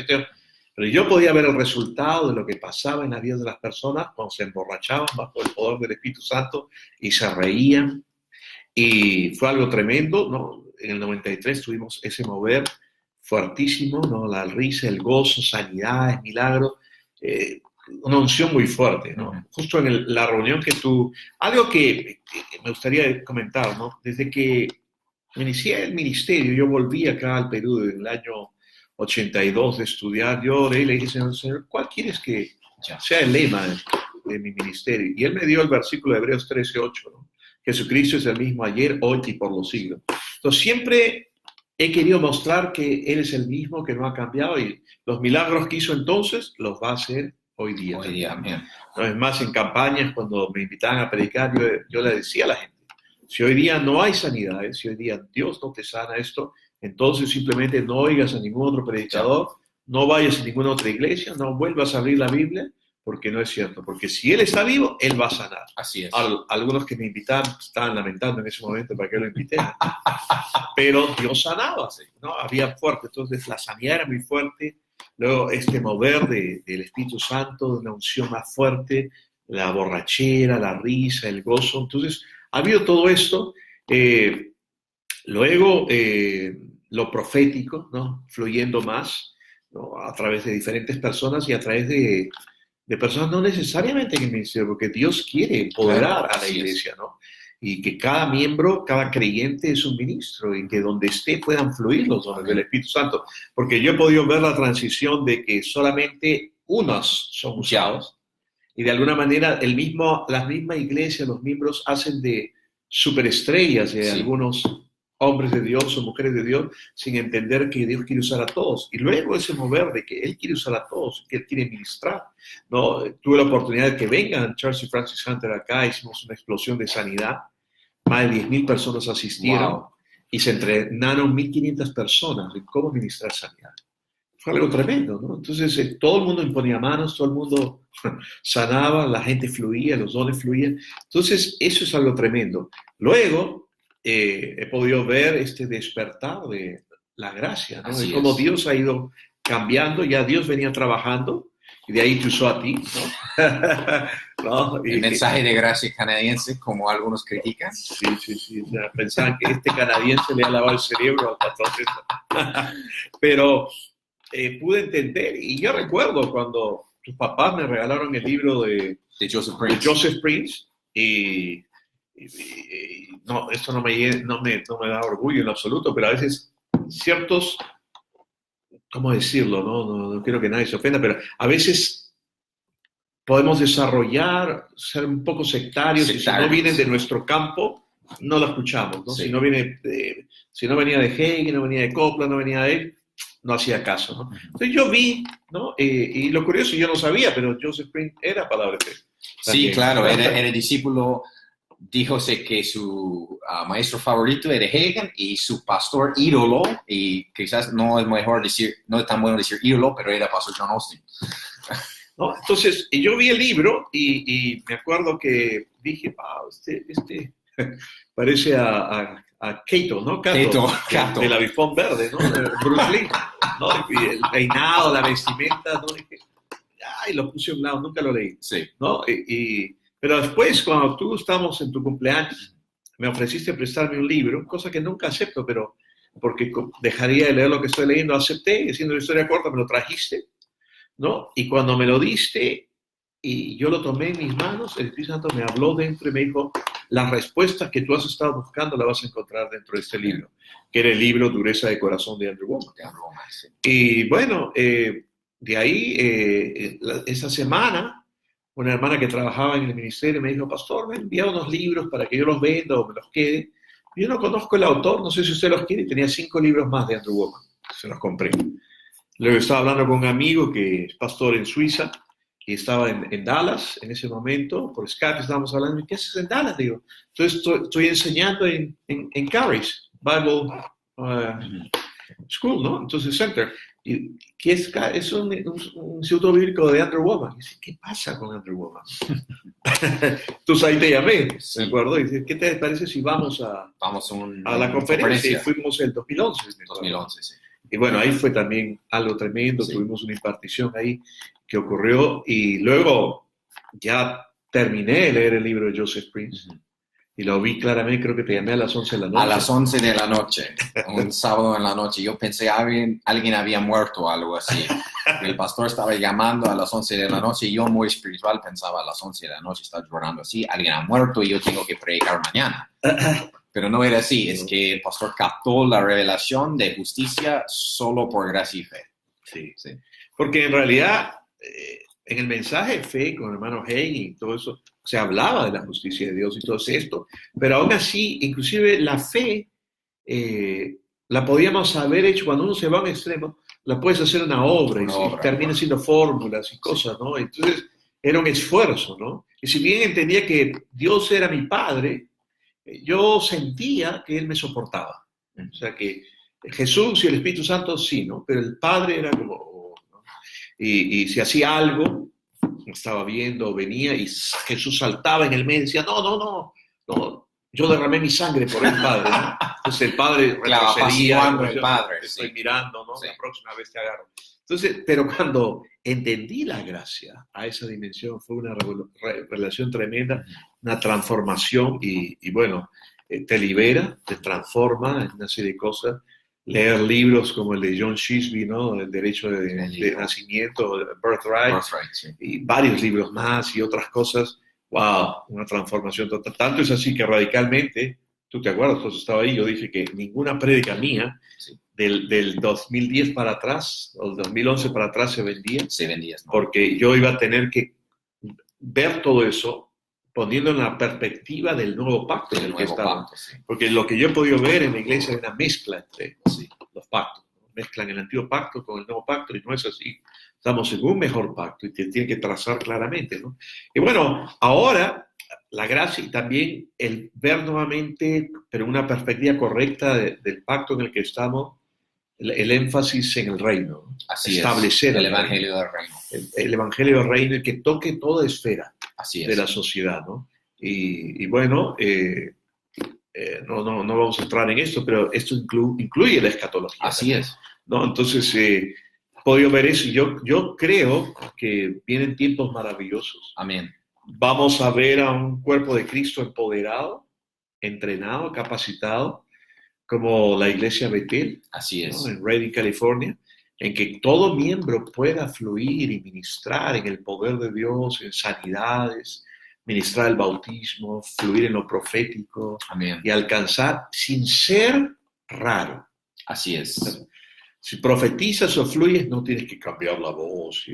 pero yo podía ver el resultado de lo que pasaba en la vida de las personas cuando se emborrachaban bajo el poder del Espíritu Santo y se reían, y fue algo tremendo, ¿no? En el 93 tuvimos ese mover fuertísimo, ¿no? La risa, el gozo, sanidades, milagros, una unción muy fuerte, ¿no? Uh-huh. Justo en la reunión algo que me gustaría comentar, ¿no? Desde que inicié el ministerio, yo volví acá al Perú en el año 82 de estudiar. Yo oré y le dije, Señor, ¿cuál quieres que sea el lema de mi ministerio? Y Él me dio el versículo de Hebreos 13:8, ¿no? Jesucristo es el mismo ayer, hoy y por los siglos. Entonces siempre he querido mostrar que Él es el mismo, que no ha cambiado, y los milagros que hizo entonces los va a hacer hoy día. Hoy día, amén. No es más, en campañas, cuando me invitaban a predicar, yo le decía a la gente, si hoy día no hay sanidades, si hoy día Dios no te sana esto, entonces simplemente no oigas a ningún otro predicador, no vayas a ninguna otra iglesia, no vuelvas a abrir la Biblia, porque no es cierto. Porque si Él está vivo, Él va a sanar. Así es. Algunos que me invitaron estaban lamentando en ese momento para que lo invité. Pero Dios sanaba, ¿no? Había fuerte. Entonces la sanidad era muy fuerte. Luego este mover del Espíritu Santo, de una unción más fuerte, la borrachera, la risa, el gozo. Entonces ha habido todo esto. Luego lo profético, ¿no? Fluyendo más, ¿no? A través de diferentes personas y a través de personas no necesariamente en el ministerio, porque Dios quiere empoderar a la iglesia, ¿no? Y que cada miembro, cada creyente es un ministro y que donde esté puedan fluir los dones del Espíritu Santo. Porque yo he podido ver la transición de que solamente unos son usados y de alguna manera la misma iglesia, los miembros hacen de superestrellas de algunos hombres de Dios o mujeres de Dios sin entender que Dios quiere usar a todos. Y luego ese mover de que Él quiere usar a todos, que Él quiere ministrar, ¿no? Tuve la oportunidad de que vengan Charles y Francis Hunter acá, hicimos una explosión de sanidad, más de 10,000 personas asistieron y se entrenaron 1,500 personas en cómo ministrar sanidad. Fue algo tremendo, ¿no? Entonces todo el mundo imponía manos, todo el mundo sanaba, la gente fluía, los dones fluían. Entonces eso es algo tremendo. Luego he podido ver este despertar de la gracia, ¿no? De cómo Dios ha ido cambiando, ya Dios venía trabajando y de ahí te usó a ti, ¿no? ¿No? El mensaje de gracia canadiense, como algunos critican. Sí. O sea, pensaban que este canadiense le ha lavado el cerebro al pastor. Pero pude entender, y yo recuerdo cuando tus papás me regalaron el libro de Joseph Prince y no, esto no me da orgullo en absoluto, pero a veces ciertos, ¿cómo decirlo? No quiero que nadie se ofenda, pero a veces podemos desarrollar, ser un poco sectarios. Y si no vienen de nuestro campo, no lo escuchamos, ¿no? Sí. Si no venía de Hegel, no venía de Copland, no venía de él, no hacía caso, ¿no? Entonces yo vi, ¿no? Y lo curioso, yo no sabía, pero Joseph Prince era palabra de fe. Sí, claro, era discípulo. Díjose que su maestro favorito era Hegel y su pastor ídolo, y quizás no es tan bueno decir ídolo, pero era pastor John Austin. ¿No? Entonces, yo vi el libro y me acuerdo que dije, este parece a Cato, ¿no? Cato. Del avispón verde, ¿no? De Bruce Lee, ¿no? Y el peinado, la vestimenta, ¿no? Y lo puse a un lado, nunca lo leí, ¿no? Pero después, cuando tú estábamos en tu cumpleaños, me ofreciste prestarme un libro, cosa que nunca acepto, pero porque dejaría de leer lo que estoy leyendo, acepté, y haciendo la historia corta, me lo trajiste, ¿no? Y cuando me lo diste, y yo lo tomé en mis manos, el Espíritu Santo me habló dentro y me dijo, las respuestas que tú has estado buscando las vas a encontrar dentro de este libro, que era el libro Dureza de Corazón de Andrew Wommack. Y bueno, de ahí, esa semana, una hermana que trabajaba en el ministerio me dijo, pastor, me envía unos libros para que yo los venda o me los quede. Yo no conozco el autor, no sé si usted los quiere, y tenía 5 libros más de Andrew Wommack. Se los compré. Luego estaba hablando con un amigo que es pastor en Suiza y estaba en Dallas en ese momento, por Skype estábamos hablando, ¿qué haces en Dallas? Digo, entonces estoy enseñando en Caris, Bible School, ¿no? Entonces, Center. Y que es un instituto bíblico de Andrew Wommack. Y dice, ¿qué pasa con Andrew Wommack? Entonces ahí te llamé, ¿de acuerdo? Y dice, ¿qué te parece si vamos a la conferencia? Y fuimos el 2011. 2011, sí. Y bueno, ahí fue también algo tremendo. Tuvimos una impartición ahí que ocurrió. Y luego ya terminé de leer el libro de Joseph Prince. Y lo vi claramente, creo que te llamé a las 11 de la noche. A las 11 de la noche, un sábado en la noche. Yo pensé alguien había muerto o algo así. El pastor estaba llamando a las 11 de la noche y yo, muy espiritual, pensaba a las 11 de la noche, está llorando así, alguien ha muerto y yo tengo que predicar mañana. Pero no era así, es que el pastor captó la revelación de justicia solo por gracia y fe. Sí. Porque en realidad, en el mensaje de fe con el hermano Hegel y todo eso, se hablaba de la justicia de Dios y todo esto, pero aún así, inclusive la fe, la podíamos haber hecho cuando uno se va a un extremo, la puedes hacer una obra y termina siendo fórmulas y cosas, ¿no? Entonces, era un esfuerzo, ¿no? Y si bien entendía que Dios era mi padre, yo sentía que Él me soportaba. O sea, que Jesús y el Espíritu Santo sí, ¿no? Pero el Padre era como, ¿no? Y si hacía algo, estaba viendo, venía y Jesús saltaba en el medio y decía, no, yo derramé mi sangre por el Padre, ¿no? Entonces el Padre retrocedía, el Padre, estoy sí. mirando, ¿no? Sí. La próxima vez te agarro. Entonces, pero cuando entendí la gracia a esa dimensión, fue una revelación tremenda, una transformación y bueno, te libera, te transforma en una serie de cosas. Leer libros como el de John Shisby, ¿no? El derecho de nacimiento, Birthright, Sí. y varios libros más y otras cosas. ¡Wow! Una transformación total. Tanto es así que radicalmente, tú te acuerdas, pues estaba ahí, yo dije que ninguna prédica mía Sí. del 2010 para atrás, o el 2011 para atrás se vendía. Se vendía, ¿no? Porque yo iba a tener que ver todo eso poniendo en la perspectiva del nuevo pacto en el que estamos. Sí. Porque lo que yo he podido ver en la iglesia es una mezcla entre los pactos. ¿No? Mezclan el antiguo pacto con el nuevo pacto y no es así. Estamos en un mejor pacto y te tiene que trazar claramente, ¿no? Y bueno, ahora la gracia y también el ver nuevamente, pero una perspectiva correcta del pacto en el que estamos, el énfasis en el reino, ¿no? Así establecer es, el evangelio del reino. El evangelio del reino y que toque toda esfera de la sociedad, ¿no? Y bueno, no vamos a entrar en esto, pero esto incluye la escatología. Así es. ¿No? Entonces, he podido ver eso y yo creo que vienen tiempos maravillosos. Amén. Vamos a ver a un cuerpo de Cristo empoderado, entrenado, capacitado, como la iglesia Betel. Así es. ¿No? En Redding, California, en que todo miembro pueda fluir y ministrar en el poder de Dios, en sanidades, ministrar el bautismo, fluir en lo profético. Amén. Y alcanzar sin ser raro. Así es. Si profetizas o fluyes, no tienes que cambiar la voz,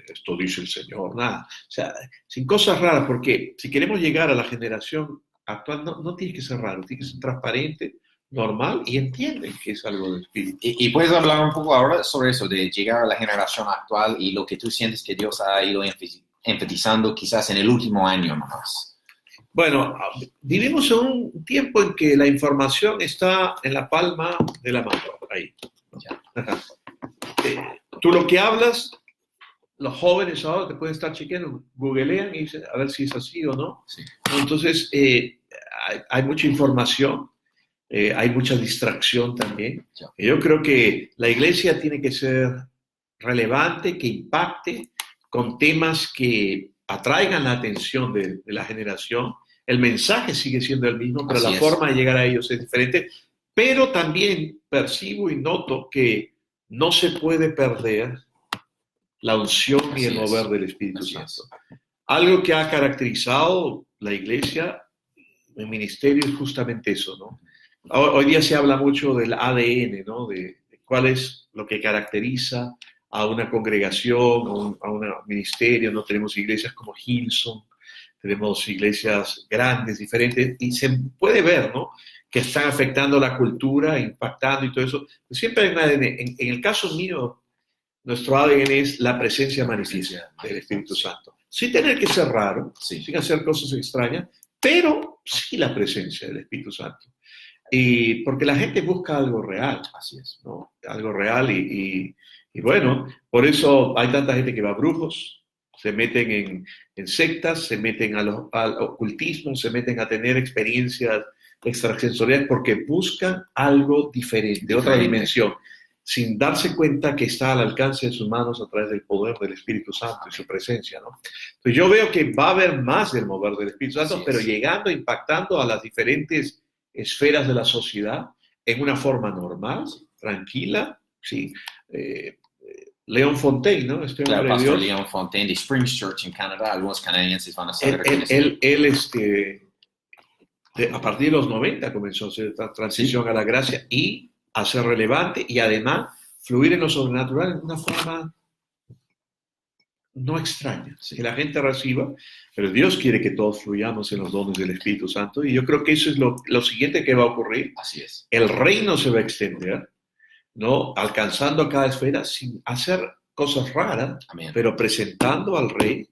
esto dice el Señor, nada. O sea, sin cosas raras, porque si queremos llegar a la generación actual, no tienes que ser raro, tienes que ser transparente, normal, y entienden que es algo del Espíritu. Y puedes hablar un poco ahora sobre eso, de llegar a la generación actual y lo que tú sientes que Dios ha ido enfatizando quizás en el último año nomás. Bueno, vivimos en un tiempo en que la información está en la palma de la mano, ahí. Ya. Tú lo que hablas, los jóvenes ahora te pueden estar chequeando, googlean y dicen a ver si es así o no. Sí. Entonces, hay mucha información, hay mucha distracción también. Ya. Yo creo que la iglesia tiene que ser relevante, que impacte con temas que atraigan la atención de la generación. El mensaje sigue siendo el mismo, pero Así la es. forma de llegar a ellos es diferente. Pero también percibo y noto que no se puede perder la unción y el mover del Espíritu Santo. Algo que ha caracterizado la iglesia, el ministerio, es justamente eso, ¿no? Hoy día se habla mucho del ADN, ¿no? De cuál es lo que caracteriza a una congregación, a un ministerio. No tenemos iglesias como Hillsong, tenemos iglesias grandes, diferentes, y se puede ver, ¿no?, que están afectando la cultura, impactando y todo eso. Siempre hay un ADN. En el caso mío, nuestro ADN es la presencia manifiesta del Espíritu Santo. Sin tener que ser raro, sin hacer cosas extrañas, pero sí la presencia del Espíritu Santo. Y porque la gente busca algo real, así es, ¿no? Algo real y bueno, por eso hay tanta gente que va a brujos, se meten en sectas, se meten al ocultismo, se meten a tener experiencias extrasensoriales porque buscan algo diferente, otra dimensión, sin darse cuenta que está al alcance de sus manos a través del poder del Espíritu Santo y su presencia, ¿no? Entonces yo veo que va a haber más del mover del Espíritu Santo, pero llegando, impactando a las diferentes esferas de la sociedad en una forma normal, tranquila, sí. Leon Fontaine, ¿no? Claro, Pastor Leon Fontaine de Springs Church en Canadá. Algunos canadienses van a saber quién es. Él a partir de los 90 comenzó a hacer esta transición a la gracia y a ser relevante y además fluir en lo sobrenatural en una forma no extraña, que la gente reciba, pero Dios quiere que todos fluyamos en los dones del Espíritu Santo y yo creo que eso es lo siguiente que va a ocurrir. Así es. El reino se va a extender, ¿no? Alcanzando cada esfera sin hacer cosas raras, Amén. pero presentando al Rey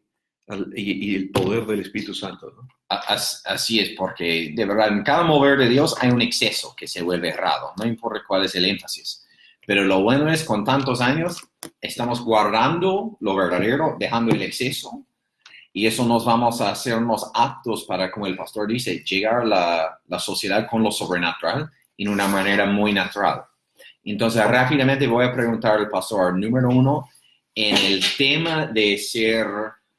y el poder del Espíritu Santo, ¿no? Así es, porque de verdad en cada mover de Dios hay un exceso que se vuelve errado, no importa cuál es el énfasis. Pero lo bueno es, con tantos años, estamos guardando lo verdadero, dejando el exceso, y eso nos vamos a hacernos aptos para, como el pastor dice, llegar a la sociedad con lo sobrenatural en una manera muy natural. Entonces, rápidamente voy a preguntar al pastor, número 1, en el tema de ser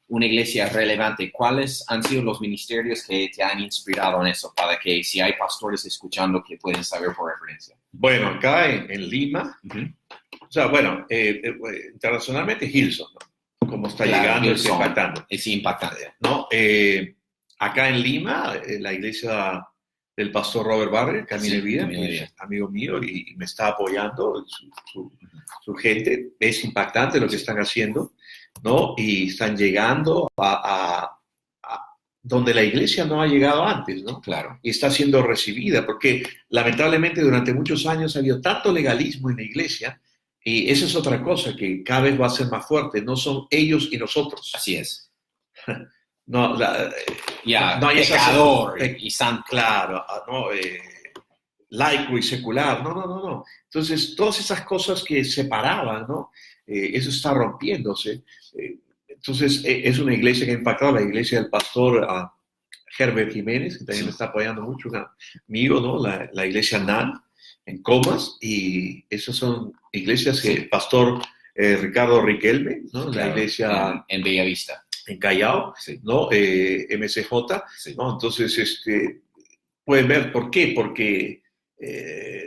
una iglesia relevante, ¿cuáles han sido los ministerios que te han inspirado en eso? Para que si hay pastores escuchando que pueden saber por referencia. Bueno, acá en Lima, o sea, bueno, internacionalmente Hillsong, ¿no? Como está llegando, está impactando. Es impactante. ¿No? Acá en Lima, la iglesia del pastor Robert Barber, Camino de Vida, que es amigo mío y me está apoyando, su gente, es impactante lo que están haciendo, ¿no? Y están llegando a donde la iglesia no ha llegado antes, ¿no? Claro. Y está siendo recibida, porque lamentablemente durante muchos años ha habido tanto legalismo en la iglesia, y esa es otra cosa que cada vez va a ser más fuerte, no son ellos y nosotros. Así es. No, no hay pecador y santo. Claro, no, laico y secular, no. Entonces, todas esas cosas que separaban, ¿no? Eso está rompiéndose. Entonces, es una iglesia que ha impactado, la iglesia del pastor Herbert Jiménez, que también me está apoyando mucho, un amigo, ¿no? La iglesia NAN, en Comas, y esas son iglesias que el pastor Ricardo Riquelme, ¿no? Claro, la iglesia en Bellavista. En Callao, sí. ¿no? MCJ, sí. ¿No? Entonces, pueden ver por qué, porque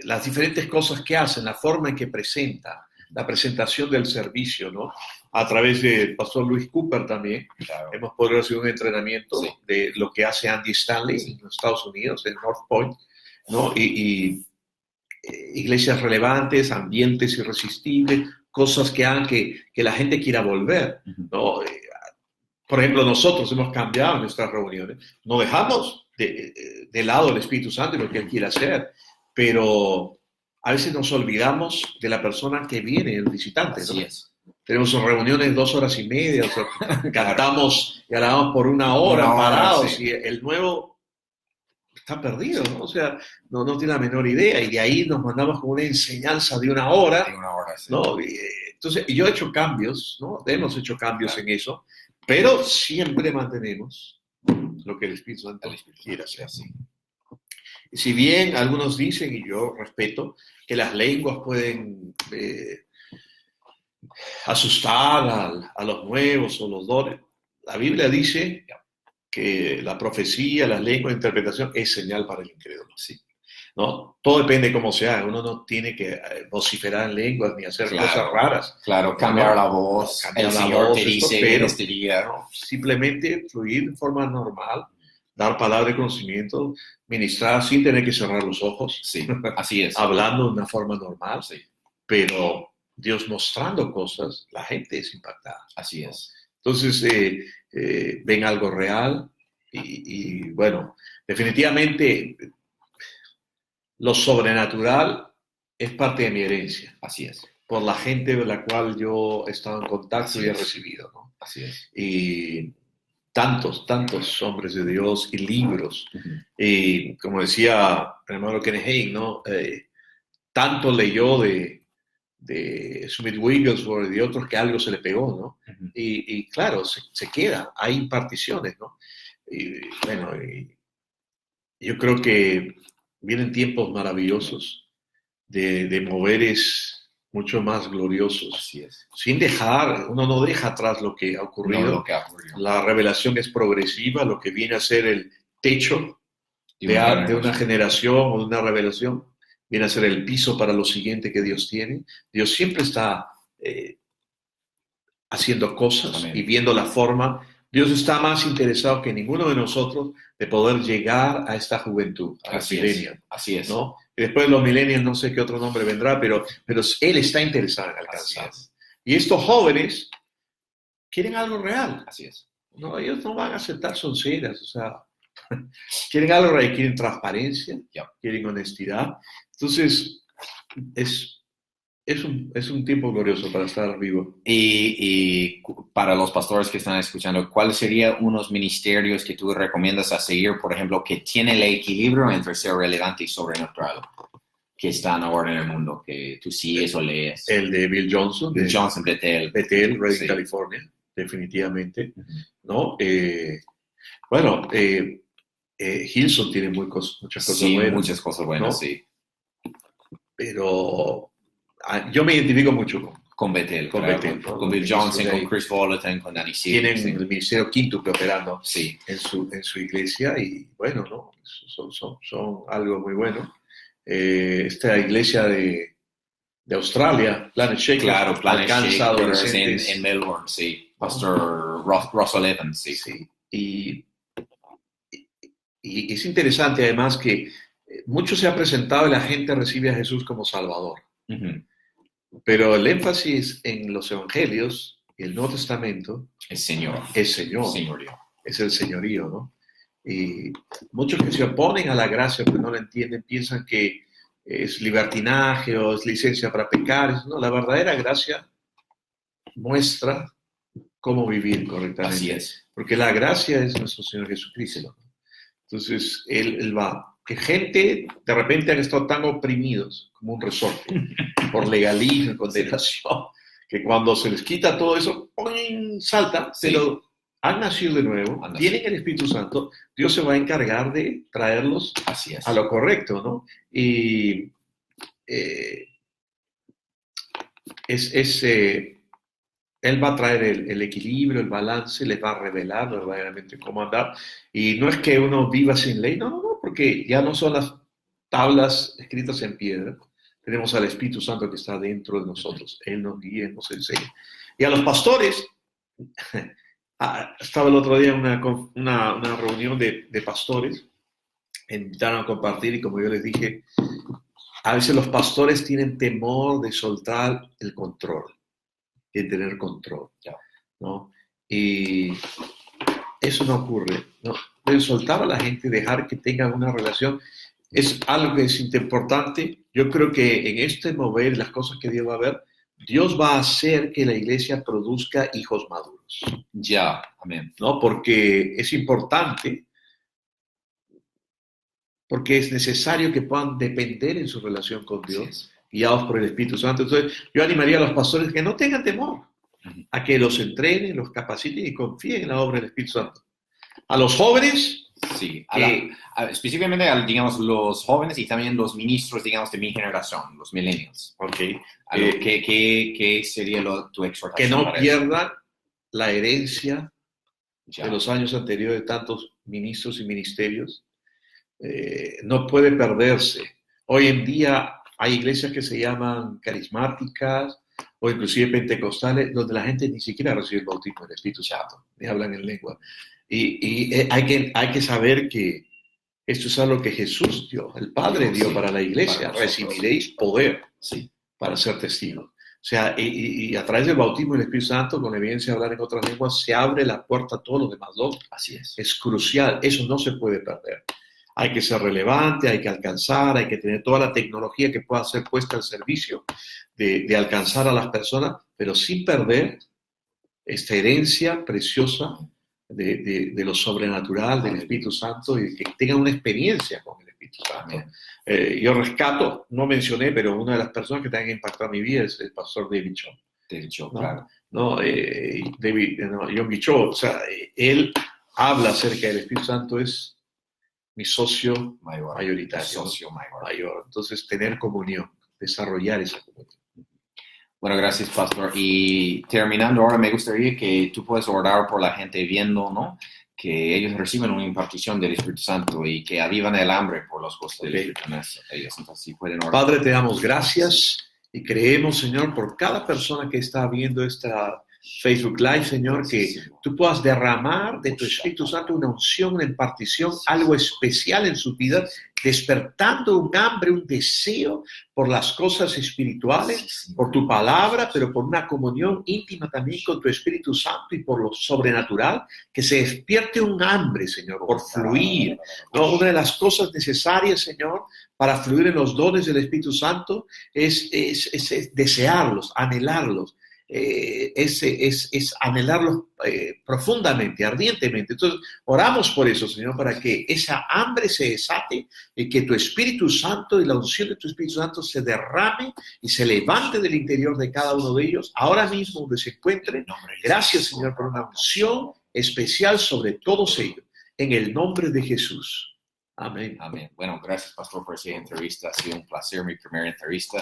las diferentes cosas que hacen, la forma en que presenta, la presentación del servicio, ¿no? A través del pastor Luis Cooper también, claro. Hemos podido hacer un entrenamiento de lo que hace Andy Stanley en los Estados Unidos, en North Point, ¿no? Y iglesias relevantes, ambientes irresistibles, cosas que hagan que la gente quiera volver, ¿no? Por ejemplo, nosotros hemos cambiado en nuestras reuniones. No dejamos de lado el Espíritu Santo y lo que Él quiere hacer, pero a veces nos olvidamos de la persona que viene, el visitante, ¿no? Así es. Tenemos reuniones 2 horas y media, o sea, cantamos y alabamos por 1 hora parados, sí. Y el nuevo está perdido, ¿no? O sea, no tiene la menor idea, y de ahí nos mandamos con una enseñanza de 1 hora. De 1 hora, sí. ¿No? Entonces, yo he hecho cambios, ¿no? Hemos hecho cambios en eso, pero siempre mantenemos lo que el Espíritu Santo quiere hacer. Sí. Si bien algunos dicen, y yo respeto, que las lenguas pueden asustar a los nuevos o los dones, la Biblia dice que la profecía, las lenguas, la interpretación es señal para el incrédulo. Sí. ¿No? Todo depende de cómo sea. Uno no tiene que vociferar en lenguas ni hacer cosas raras. Claro, cambiar la voz. El Señor te dice, pero este día, ¿no? Simplemente fluir de forma normal, dar palabra de conocimiento, ministrar sin tener que cerrar los ojos. Sí, así es. Hablando de una forma normal. Sí. Pero Dios mostrando cosas, la gente es impactada. Así es. Entonces, ven algo real y bueno, definitivamente lo sobrenatural es parte de mi herencia. Así es. Por la gente de la cual yo he estado en contacto y he recibido, ¿no? Así es. Y tantos hombres de Dios y libros. Y como decía el hermano Kenneth Hagin, ¿no? Tanto leyó de Smith Wigglesworth y de otros que algo se le pegó, ¿no? Y claro, se queda. Hay imparticiones, ¿no? Y bueno, yo creo que vienen tiempos maravillosos de moveres mucho más gloriosos. Así es. Sin dejar, uno no deja atrás lo que ha ocurrido. No, lo que ha ocurrido. La revelación es progresiva, lo que viene a ser el techo de una generación o de una revelación, viene a ser el piso para lo siguiente que Dios tiene. Dios siempre está haciendo cosas. Amén. Y viendo la forma. Dios está más interesado que ninguno de nosotros de poder llegar a esta juventud, a los millennials. Así es. ¿No? Y después de los millennials, no sé qué otro nombre vendrá, pero Él está interesado en alcanzar. Y estos jóvenes quieren algo real. Así es. No, ellos no van a aceptar sonceras, o sea, quieren algo real, quieren transparencia, quieren honestidad. Entonces, es es un tiempo glorioso para estar vivo. Y para los pastores que están escuchando, ¿cuáles serían unos ministerios que tú recomiendas a seguir, por ejemplo, que tienen el equilibrio entre ser relevante y sobrenatural, que están ahora en el mundo, que tú sigues o lees? El de Bill Johnson. Bill Johnson, Bethel, Redding, sí. California, definitivamente. ¿No? Bueno, Hilson tiene muchas cosas sí, buenas. Muchas cosas buenas, ¿no? sí. Pero yo me identifico mucho con Bethel, con claro, Bethel, ¿no? con Bill Johnson, con Chris Volaton, con Danny Seeley. Tienen el ministerio quíntuple operando sí. en su iglesia y bueno, ¿no? Son algo muy bueno. Esta iglesia de Australia, Planet Shaker, claro, Planet alcanza adolescentes en Melbourne, sí. Pastor Russell Evans, sí. Sí. Y es interesante además que mucho se ha presentado y la gente recibe a Jesús como Salvador. Uh-huh. Pero el énfasis en los evangelios y el Nuevo Testamento es Señor. Es Señor. Señorío. Es el señorío, ¿no? Y muchos que se oponen a la gracia, porque no la entienden, piensan que es libertinaje o es licencia para pecar. No, la verdadera gracia muestra cómo vivir correctamente. Así es. Porque la gracia es nuestro Señor Jesucristo. Entonces, Él va. Que gente de repente han estado tan oprimidos como un resorte por legalismo y condenación, que cuando se les quita todo eso, ¡pum!, saltan, sí. Pero han nacido de nuevo, tienen el Espíritu Santo, Dios se va a encargar de traerlos Así es. a lo correcto, ¿no? Y Él va a traer el equilibrio, el balance, les va a revelar verdaderamente cómo andar. Y no es que uno viva sin ley, no, porque ya no son las tablas escritas en piedra. Tenemos al Espíritu Santo que está dentro de nosotros. Él nos guía, nos enseña. Y a los pastores, estaba el otro día en una reunión de pastores, me invitaron a compartir y como yo les dije, a veces los pastores tienen temor de soltar el control. En tener control, ¿no? Y eso no ocurre, ¿no? Deben soltar a la gente, dejar que tengan una relación, es algo que es importante. Yo creo que en este mover, las cosas que Dios va a ver, Dios va a hacer que la iglesia produzca hijos maduros. Ya, amén. ¿No? Porque es importante, porque es necesario que puedan depender en su relación con Dios. Sí. Guiados por el Espíritu Santo. Entonces, yo animaría a los pastores que no tengan temor, a que los entrenen, los capaciten y confíen en la obra del Espíritu Santo. A los jóvenes, sí, específicamente, digamos, los jóvenes y también los ministros, digamos, de mi generación, los millennials. Okay. ¿Qué sería tu exhortación? Que no pierdan la herencia de los años anteriores de tantos ministros y ministerios. No puede perderse. Hoy en día hay iglesias que se llaman carismáticas o inclusive pentecostales, donde la gente ni siquiera recibe el bautismo del Espíritu Santo, ni hablan en lengua. Y hay que saber que esto es algo que Jesús dio, el Padre dio para la iglesia. Recibiréis poder para ser testigos. O sea, y a través del bautismo del Espíritu Santo, con la evidencia de hablar en otras lenguas, se abre la puerta a todos los demás dones. Así es. Es crucial, eso no se puede perder. Hay que ser relevante, hay que alcanzar, hay que tener toda la tecnología que pueda ser puesta al servicio de alcanzar a las personas, pero sin perder esta herencia preciosa de lo sobrenatural del Espíritu Santo y que tengan una experiencia con el Espíritu Santo. Yo rescato, no mencioné, pero una de las personas que también impactado mi vida es el pastor David Cho. David Cho, ¿no? claro. John B. Cho, o sea, él habla acerca del Espíritu Santo, es mi socio mayoritario. Socio mayor. Entonces, tener comunión, desarrollar esa comunión. Bueno, gracias, pastor. Y terminando ahora, me gustaría que tú puedas orar por la gente viendo, ¿no? Que ellos reciben una impartición del Espíritu Santo y que avivan el hambre por los gustos del Espíritu Santo. Ellos, entonces, sí pueden orar. Padre, te damos gracias y creemos, Señor, por cada persona que está viendo esta Facebook Live, Señor, que tú puedas derramar de tu Espíritu Santo una unción, una impartición, algo especial en su vida, despertando un hambre, un deseo por las cosas espirituales, por tu palabra, pero por una comunión íntima también con tu Espíritu Santo y por lo sobrenatural, que se despierte un hambre, Señor, por fluir. ¿No? Una de las cosas necesarias, Señor, para fluir en los dones del Espíritu Santo es desearlos, anhelarlos, es anhelarlos profundamente, ardientemente. Entonces, oramos por eso, Señor, para que esa hambre se desate y que tu Espíritu Santo y la unción de tu Espíritu Santo se derrame y se levante del interior de cada uno de ellos, ahora mismo donde se encuentren. Gracias, Señor, por una unción especial sobre todos ellos, en el nombre de Jesús. Amén. Amén. Bueno, gracias, Pastor, por esa entrevista. Ha sido un placer, mi primera entrevista.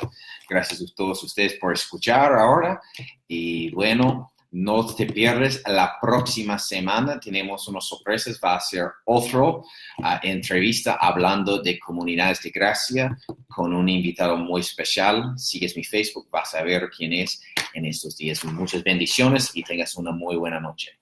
Gracias a todos ustedes por escuchar ahora. Y bueno, no te pierdes. La próxima semana tenemos unas sorpresas. Va a ser otra entrevista hablando de comunidades de gracia con un invitado muy especial. Sigues mi Facebook, vas a ver quién es en estos días. Muchas bendiciones y tengas una muy buena noche.